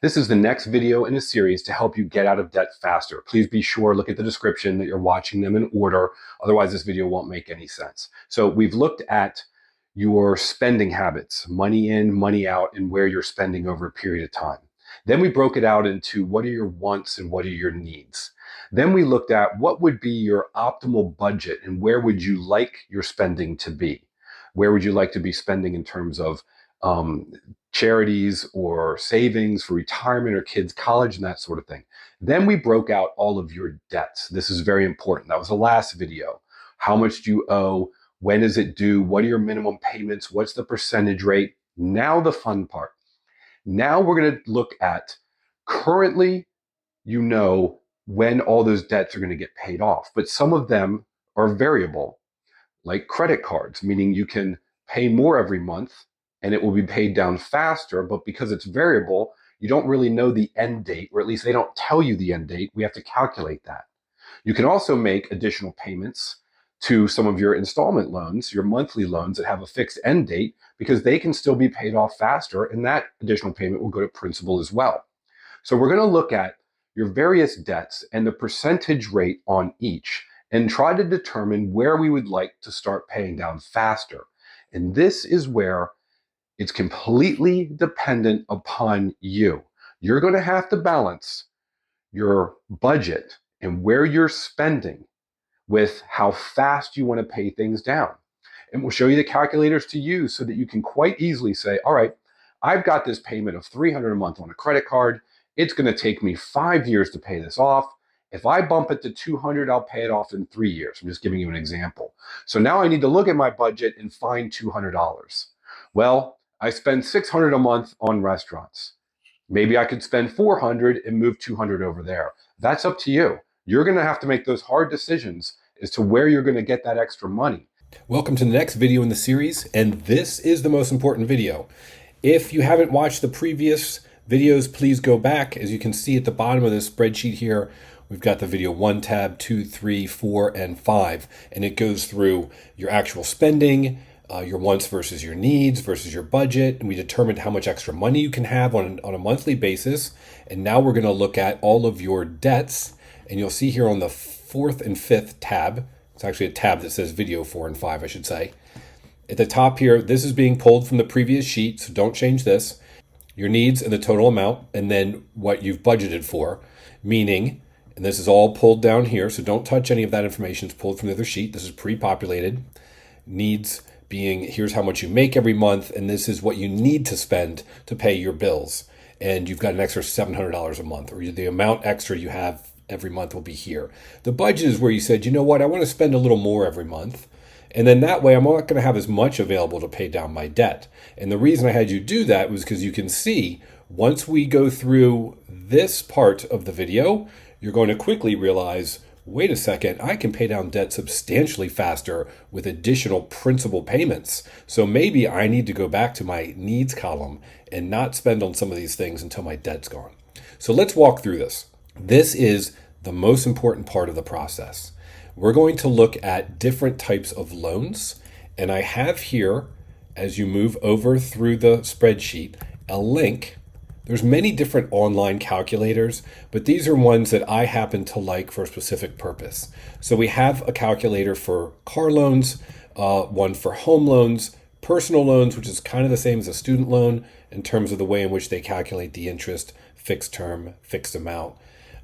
This is the next video in a series to help you get out of debt faster. Please be sure, look at the description that you're watching them in order. Otherwise, this video won't make any sense. So we've looked at your spending habits, money in, money out, and where you're spending over a period of time. Then we broke it out into what are your wants and what are your needs. Then we looked at what would be your optimal budget and where would you like your spending to be? Where would you like to be spending in terms of charities or savings for retirement or kids' college and that sort of thing. Then we broke out all of your debts. This is very important. That was the last video. How much do you owe? When is it due? What are your minimum payments? What's the percentage rate? Now the fun part. Now we're going to look at currently, you know when all those debts are going to get paid off, but some of them are variable, like credit cards, meaning you can pay more every month and it will be paid down faster, but because it's variable, you don't really know the end date, or at least they don't tell you the end date. We have to calculate that. You can also make additional payments to some of your installment loans, your monthly loans that have a fixed end date, because they can still be paid off faster, and that additional payment will go to principal as well. So we're going to look at your various debts and the percentage rate on each, and try to determine where we would like to start paying down faster. And this is where it's completely dependent upon you. You're going to have to balance your budget and where you're spending with how fast you want to pay things down. And we'll show you the calculators to use so that you can quite easily say, all right, I've got this payment of $300 a month on a credit card. It's going to take me 5 years to pay this off. If I bump it to 200, I'll pay it off in 3 years. I'm just giving you an example. So now I need to look at my budget and find $200. Well, I spend $600 a month on restaurants. Maybe I could spend $400 and move $200 over there. That's up to you. You're going to have to make those hard decisions as to where you're going to get that extra money. Welcome to the next video in the series, and this is the most important video. If you haven't watched the previous videos, please go back. As you can see at the bottom of this spreadsheet here, we've got the video 1 tab, 2, 3, 4, and 5, and it goes through your actual spending, your wants versus your needs versus your budget, and we determined how much extra money you can have on a monthly basis. And now we're going to look at all of your debts, and you'll see here on the 4th and 5th tab, it's actually a tab that says video 4 and 5, I should say. At the top here, this is being pulled from the previous sheet, so don't change this. Your needs and the total amount, and then what you've budgeted for, meaning, and this is all pulled down here, so don't touch any of that information. It's pulled from the other sheet. This is pre-populated. Needs being here's how much you make every month, and this is what you need to spend to pay your bills. And you've got an extra $700 a month, or the amount extra you have every month will be here. The budget is where you said, you know what, I want to spend a little more every month. And then that way I'm not going to have as much available to pay down my debt. And the reason I had you do that was because you can see once we go through this part of the video, you're going to quickly realize, wait a second, I can pay down debt substantially faster with additional principal payments. So maybe I need to go back to my needs column and not spend on some of these things until my debt's gone. So let's walk through this. This is the most important part of the process. We're going to look at different types of loans. And I have here, as you move over through the spreadsheet, a link. There's many different online calculators, but these are ones that I happen to like for a specific purpose. So we have a calculator for car loans, one for home loans, personal loans, which is kind of the same as a student loan in terms of the way in which they calculate the interest, fixed term, fixed amount,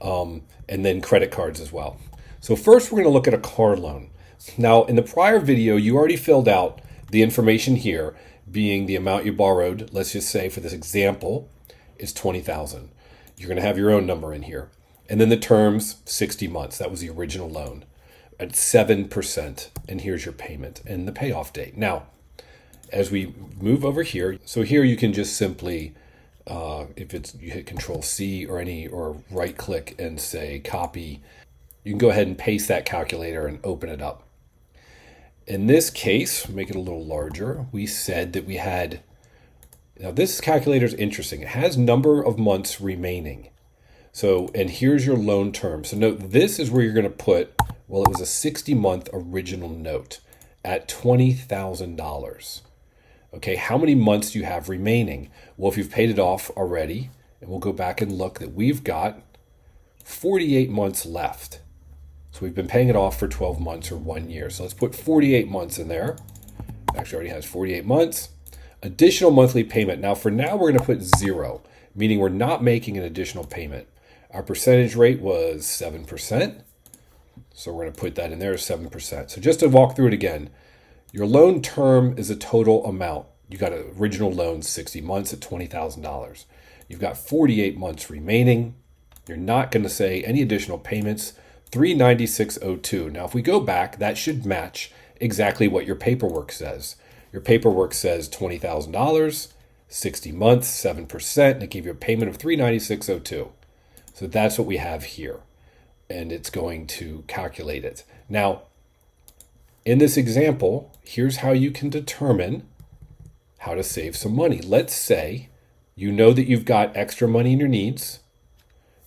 and then credit cards as well. So first we're going to look at a car loan. Now in the prior video, you already filled out the information here, being the amount you borrowed. Let's just say for this example, is $20,000. You're going to have your own number in here. And then the terms, 60 months. That was the original loan at 7%. And here's your payment and the payoff date. Now, as we move over here, so here you can just simply, if you hit Control C or right click and say copy, you can go ahead and paste that calculator and open it up. In this case, make it a little larger, we said that we had, now this calculator is interesting. It has number of months remaining. So, and here's your loan term. So note, this is where you're going to put, well, it was a 60-month original note at $20,000. Okay, how many months do you have remaining? Well, if you've paid it off already, and we'll go back and look that we've got 48 months left. So we've been paying it off for 12 months or 1 year. So let's put 48 months in there. Actually already has 48 months. Additional monthly payment. Now for now, we're going to put 0, meaning we're not making an additional payment. Our percentage rate was 7%. So we're going to put that in there as 7%. So just to walk through it again, your loan term is a total amount. You got an original loan, 60 months at $20,000. You've got 48 months remaining. You're not going to say any additional payments, $396.02. Now, if we go back, that should match exactly what your paperwork says. Your paperwork says $20,000, 60 months, 7%, and it gave you a payment of $396.02. So that's what we have here, and it's going to calculate it. Now, in this example, here's how you can determine how to save some money. Let's say you know that you've got extra money in your needs.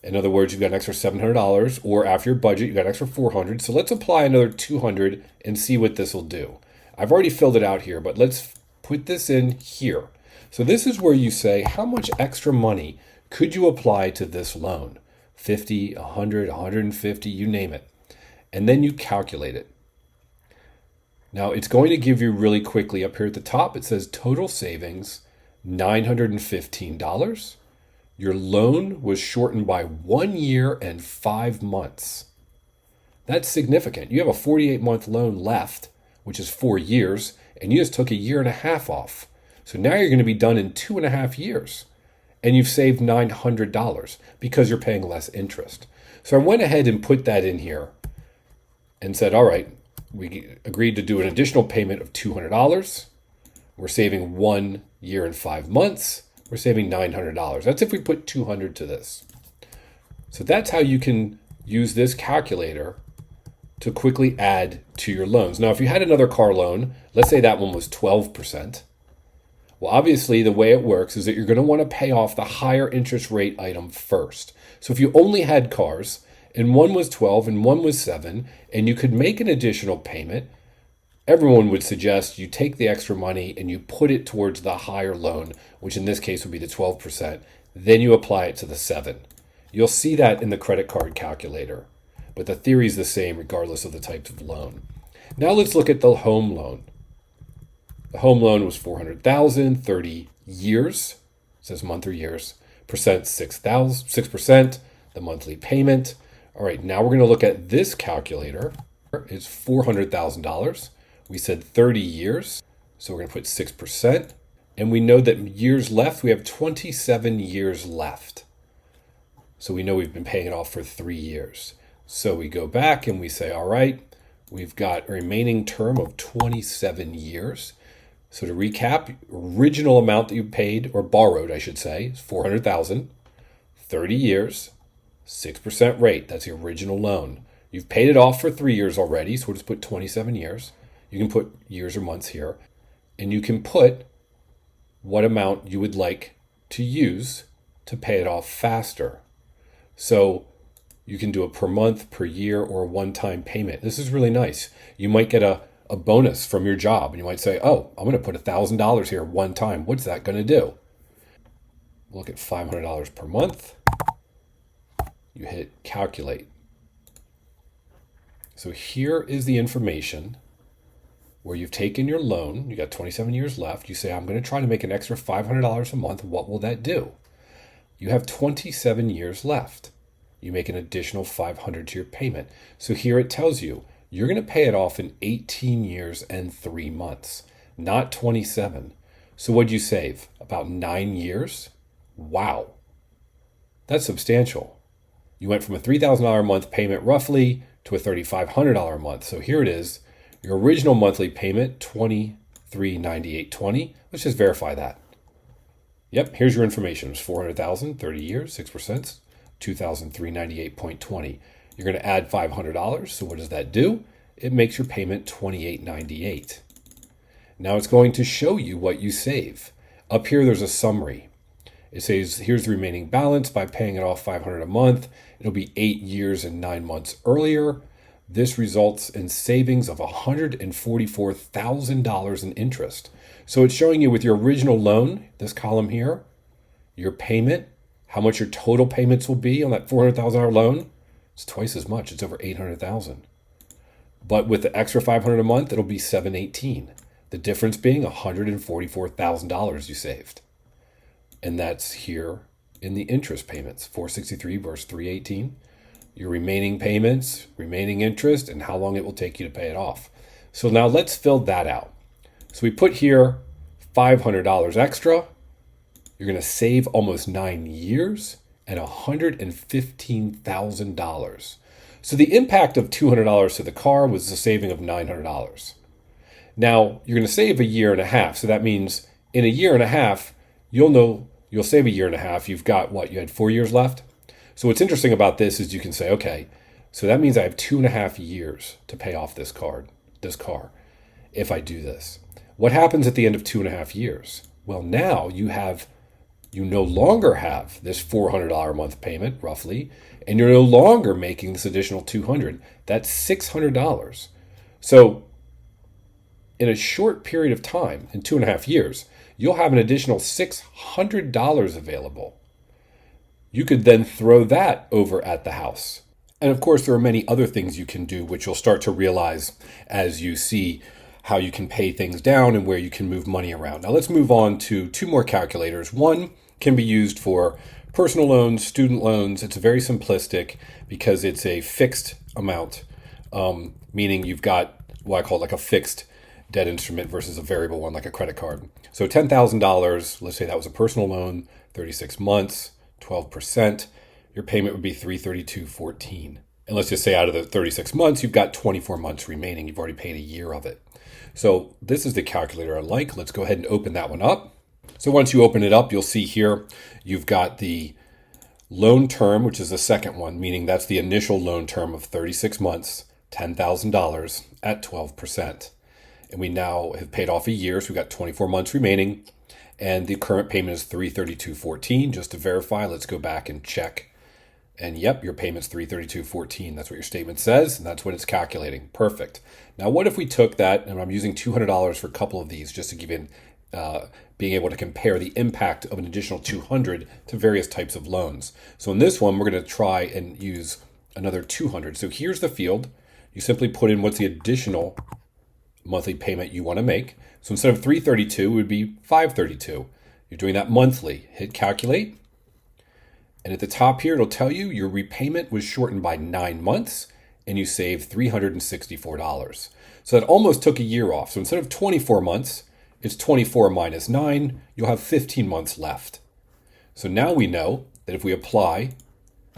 In other words, you've got an extra $700, or after your budget, you've got an extra $400. So let's apply another $200 and see what this will do. I've already filled it out here, but let's put this in here. So this is where you say, how much extra money could you apply to this loan? 50, 100, 150, you name it. And then you calculate it. Now it's going to give you really quickly up here at the top, it says total savings, $915. Your loan was shortened by 1 year and 5 months. That's significant. You have a 48-month loan left, which is 4 years, and you just took a year and a half off. So now you're going to be done in 2.5 years, and you've saved $900 because you're paying less interest. So I went ahead and put that in here and said, all right, we agreed to do an additional payment of $200. We're saving 1 year and 5 months. We're saving $900. That's if we put 200 to this. So that's how you can use this calculator to quickly add to your loans. Now, if you had another car loan, let's say that one was 12%. Well, obviously the way it works is that you're going to want to pay off the higher interest rate item first. So if you only had cars and one was 12 and one was 7, and you could make an additional payment, everyone would suggest you take the extra money and you put it towards the higher loan, which in this case would be the 12%. Then you apply it to the 7. You'll see that in the credit card calculator, but the theory is the same regardless of the type of loan. Now let's look at the home loan. The home loan was $400,000, 30 years. It says month or years. Percent 6%. The monthly payment. All right, now we're going to look at this calculator. It's $400,000. We said 30 years, so we're going to put 6%. And we know that years left, we have 27 years left. So we know we've been paying it off for 3 years. So we go back and we say, all right, we've got a remaining term of 27 years. So to recap, original amount that you paid, or borrowed, I should say, is $400,000, 30 years, 6% rate. That's the original loan. You've paid it off for 3 years already, so we'll just put 27 years. You can put years or months here. And you can put what amount you would like to use to pay it off faster. So you can do it per month, per year, or a one-time payment. This is really nice. You might get a bonus from your job, and you might say, oh, I'm going to put $1,000 here one time. What's that going to do? Look at $500 per month. You hit calculate. So here is the information where you've taken your loan. You got 27 years left. You say, I'm going to try to make an extra $500 a month. What will that do? You have 27 years left. You make an additional $500 to your payment. So here it tells you, you're going to pay it off in 18 years and 3 months, not 27. So what'd you save? About 9 years? Wow. That's substantial. You went from a $3,000 a month payment roughly to a $3,500 a month. So here it is. Your original monthly payment, $2398.20. Let's just verify that. Yep, here's your information. It was $400,000, 30 years, 6%, $2,398.20. You're going to add $500. So what does that do? It makes your payment $2898. Now it's going to show you what you save. Up here, there's a summary. It says, here's the remaining balance by paying it off $500 a month. It'll be 8 years and 9 months earlier. This results in savings of $144,000 in interest. So it's showing you with your original loan, this column here, your payment, how much your total payments will be on that $400,000 loan? It's twice as much. It's over $800,000. But with the extra $500 a month, it'll be $718. The difference being $144,000 you saved. And that's here in the interest payments, $463 versus $318. Your remaining payments, remaining interest, and how long it will take you to pay it off. So now let's fill that out. So we put here $500 extra. You're going to save almost 9 years and $115,000. So the impact of $200 to the car was a saving of $900. Now you're going to save a year and a half. So that means in a year and a half, you'll save a year and a half. You've got what? You had 4 years left. So what's interesting about this is you can say, okay, so that means I have 2.5 years to pay off this car, if I do this. What happens at the end of 2.5 years? Well, now you no longer have this $400 a month payment, roughly, and you're no longer making this additional $200. That's $600. So in a short period of time, in 2.5 years, you'll have an additional $600 available. You could then throw that over at the house. And of course, there are many other things you can do, which you'll start to realize as you see how you can pay things down and where you can move money around. Now let's move on to 2 more calculators. One can be used for personal loans, student loans. It's very simplistic because it's a fixed amount, meaning you've got what I call like a fixed debt instrument versus a variable one like a credit card. So $10,000, let's say that was a personal loan, 36 months, 12%, your payment would be $332.14. And let's just say out of the 36 months, you've got 24 months remaining. You've already paid a year of it. So this is the calculator I like. Let's go ahead and open that one up. So once you open it up, you'll see here, you've got the loan term, which is the second one, meaning that's the initial loan term of 36 months, $10,000 at 12%. And we now have paid off a year, so we've got 24 months remaining. And the current payment is $332.14. Just to verify, let's go back and check. And yep, your payment's $332.14. That's what your statement says, and that's what it's calculating. Perfect. Now, what if we took that, and I'm using $200 for a couple of these just to give you being able to compare the impact of an additional $200 to various types of loans. So in this one, we're going to try and use another $200. So here's the field. You simply put in what's the additional monthly payment you want to make. So instead of $332, it would be $532. You're doing that monthly. Hit calculate. And at the top here, it'll tell you your repayment was shortened by 9 months and you saved $364. So that almost took a year off. So instead of 24 months, it's 24 minus 9. You'll have 15 months left. So now we know that if we apply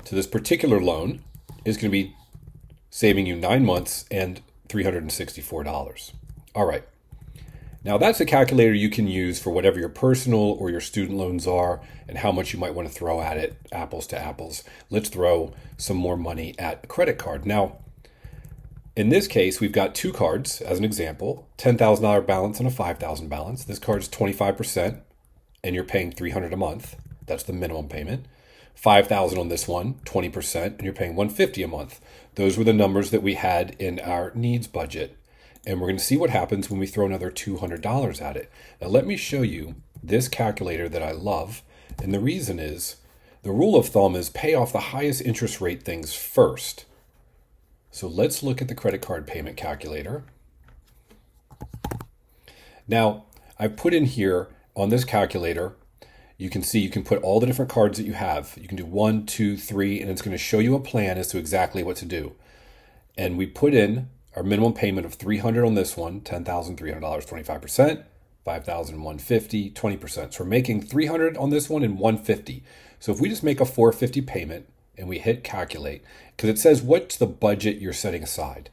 to this particular loan, it's going to be saving you 9 months and $364. All right. Now that's a calculator you can use for whatever your personal or your student loans are and how much you might want to throw at it, apples to apples. Let's throw some more money at a credit card. Now, in this case, we've got 2 cards as an example, $10,000 balance and a $5,000 balance. This card is 25% and you're paying $300 a month. That's the minimum payment. $5,000 on this one, 20%, and you're paying $150 a month. Those were the numbers that we had in our needs budget. And we're going to see what happens when we throw another $200 at it. Now, let me show you this calculator that I love. And the reason is, the rule of thumb is pay off the highest interest rate things first. So let's look at the credit card payment calculator. Now, I've put in here on this calculator, you can see you can put all the different cards that you have. You can do 1, 2, 3, and it's going to show you a plan as to exactly what to do. And we put in our minimum payment of $300 on this one, $10,300, 25%, $5,150, 20%. So we're making $300 on this one and $150. So if we just make a $450 payment and we hit calculate, because it says what's the budget you're setting aside.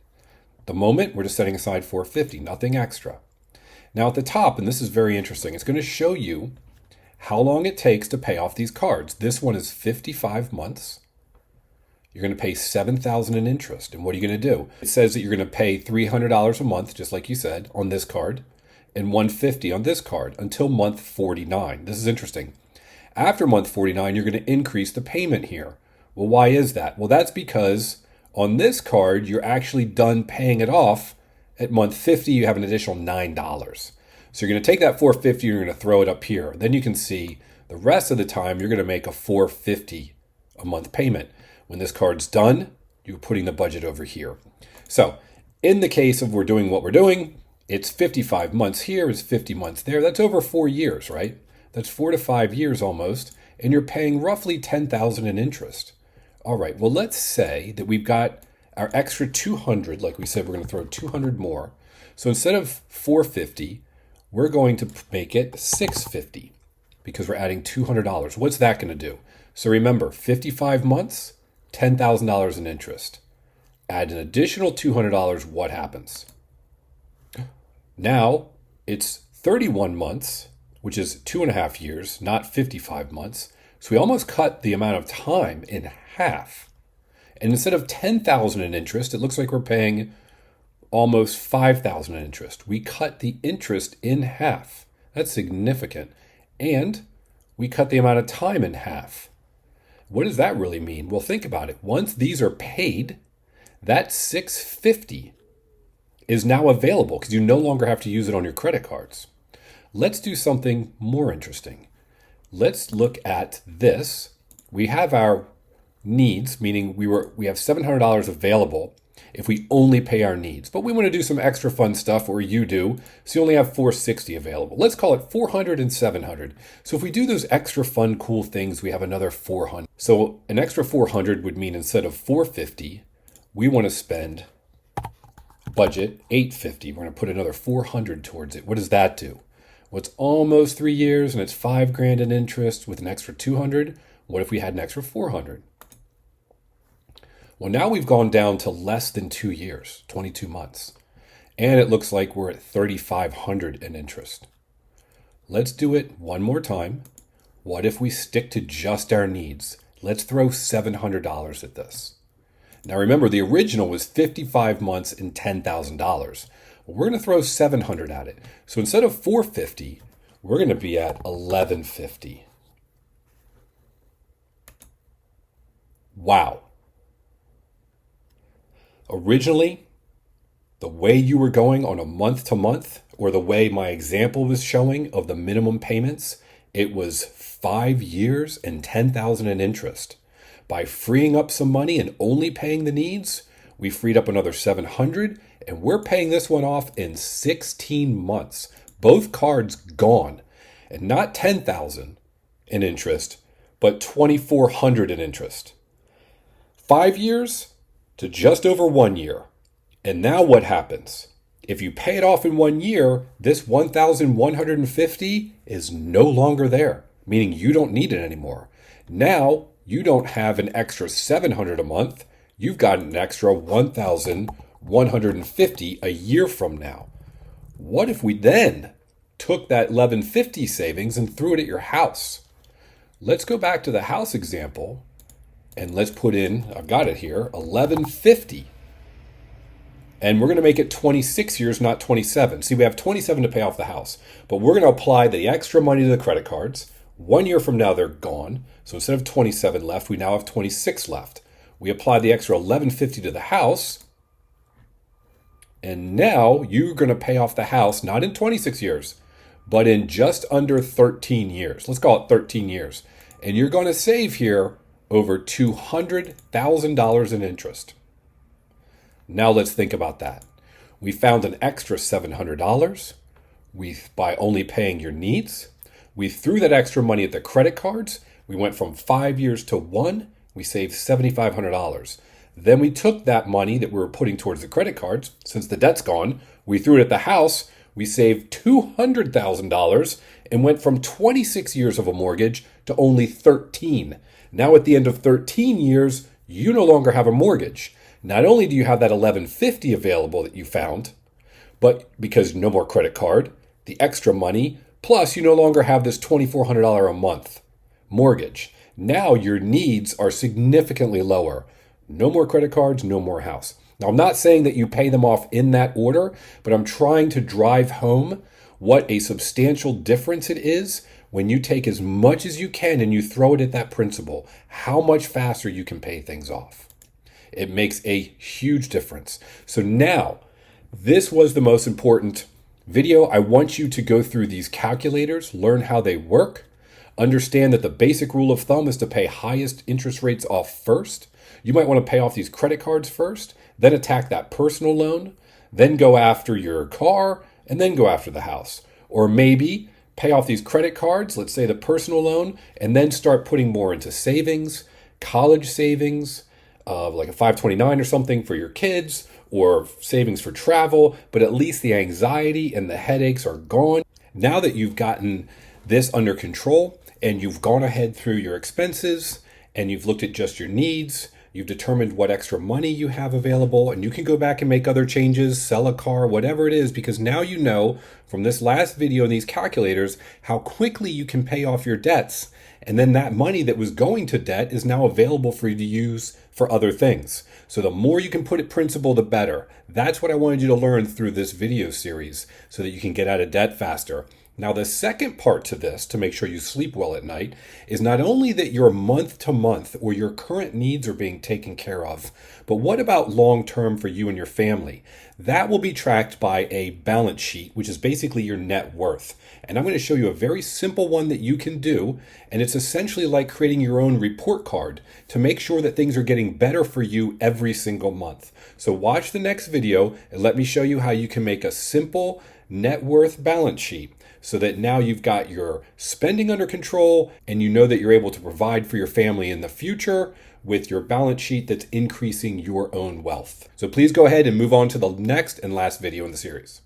At the moment, we're just setting aside $450, nothing extra. Now at the top, and this is very interesting, it's going to show you how long it takes to pay off these cards. This one is 55 months. You're going to pay $7,000 in interest. And what are you going to do? It says that you're going to pay $300 a month, just like you said, on this card, and $150 on this card until month 49. This is interesting. After month 49, you're going to increase the payment here. Well, why is that? Well, that's because on this card, you're actually done paying it off. At month 50, you have an additional $9. So you're going to take that $450, you're going to throw it up here. Then you can see The rest of the time, you're going to make a $450 a month payment. When this card's done, you're putting the budget over here. So in the case of we're doing what we're doing, it's 55 months here, it's 50 months there. That's over 4 years, right? That's 4 to 5 years almost, and you're paying roughly $10,000 in interest. All right, well, let's say that we've got our extra 200, like we said, we're going to throw 200 more. So instead of 450, we're going to make it 650 because we're adding $200. What's that going to do? So remember, 55 months, $10,000 in interest. Add an additional $200, what happens? Now it's 31 months, which is 2.5 years, not 55 months. So we almost cut the amount of time in half. And instead of $10,000 in interest, it looks like we're paying almost $5,000 in interest. We cut the interest in half. That's significant. And we cut the amount of time in half. What does that really mean? Well, think about it. Once these are paid, that $650 is now available because you no longer have to use it on your credit cards. Let's do something more interesting. Let's look at this. We have our needs, meaning we have $700 available if we only pay our needs. But we want to do some extra fun stuff, or you do, so you only have $460 available. Let's call it $400 and $700. So if we do those extra fun, cool things, we have another $400. So an extra $400 would mean instead of $450, we want to spend budget $850. We're going to put another $400 towards it. What does that do? Well, it's almost 3 years and it's $5,000 in interest with an extra $200. What if we had an extra $400? Well, now we've gone down to less than 2 years, 22 months. And it looks like we're at $3,500 in interest. Let's do it one more time. What if we stick to just our needs? Let's throw $700 at this. Now remember, the original was 55 months and $10,000. Well, we're going to throw $700 at it. So instead of $450, we're going to be at $1,150. Wow. Originally, the way you were going on a month to month, or the way my example was showing of the minimum payments, it was 5 years and $10,000 in interest. By freeing up some money and only paying the needs, we freed up another $700, and we're paying this one off in 16 months. Both cards gone, and not $10,000 in interest, but $2,400 in interest. 5 years to just over 1 year. And now what happens? If you pay it off in 1 year, this $1,150 is no longer there, meaning you don't need it anymore. Now you don't have an extra $700 a month. You've got an extra $1,150 a year from now. What if we then took that $1,150 savings and threw it at your house? Let's go back to the house example and let's put in, I've got it here, $1,150. And we're going to make it 26 years, not 27. See, we have 27 to pay off the house, but we're going to apply the extra money to the credit cards. 1 year from now, they're gone. So instead of 27 left, we now have 26 left. We apply the extra $1,150 to the house. And now you're going to pay off the house, not in 26 years, but in just under 13 years. Let's call it 13 years. And you're going to save here over $200,000 in interest. Now let's think about that. We found an extra $700 by only paying your needs. We threw that extra money at the credit cards. We went from 5 years to 1. We saved $7,500. Then we took that money that we were putting towards the credit cards, since the debt's gone, we threw it at the house. We saved $200,000 and went from 26 years of a mortgage to only 13. Now at the end of 13 years, you no longer have a mortgage. Not only do you have that $1,150 available that you found, but because no more credit card, the extra money, plus you no longer have this $2,400 a month mortgage. Now your needs are significantly lower. No more credit cards, no more house. Now, I'm not saying that you pay them off in that order, but I'm trying to drive home what a substantial difference it is when you take as much as you can and you throw it at that principal, how much faster you can pay things off. It makes a huge difference. So now, this was the most important video. I want you to go through these calculators, learn how they work, Understand that the basic rule of thumb is to pay highest interest rates off first. You might want to pay off these credit cards first, then attack that personal loan, then go after your car, and then go after the house. Or maybe pay off these credit cards, let's say the personal loan, and then start putting more into savings, college savings, like a 529 or something for your kids, or savings for travel, but at least the anxiety and the headaches are gone. Now that you've gotten this under control and you've gone ahead through your expenses and you've looked at just your needs, you've determined what extra money you have available, and you can go back and make other changes, sell a car, whatever it is, because now you know from this last video and these calculators how quickly you can pay off your debts. And then that money that was going to debt is now available for you to use for other things. So the more you can put at principal, the better. That's what I wanted you to learn through this video series so that you can get out of debt faster. Now, the second part to this, to make sure you sleep well at night, is not only that your month to month or your current needs are being taken care of, but what about long term for you and your family? That will be tracked by a balance sheet, which is basically your net worth. And I'm going to show you a very simple one that you can do. And it's essentially like creating your own report card to make sure that things are getting better for you every single month. So watch the next video and let me show you how you can make a simple net worth balance sheet, so that now you've got your spending under control and you know that you're able to provide for your family in the future with your balance sheet that's increasing your own wealth. So please go ahead and move on to the next and last video in the series.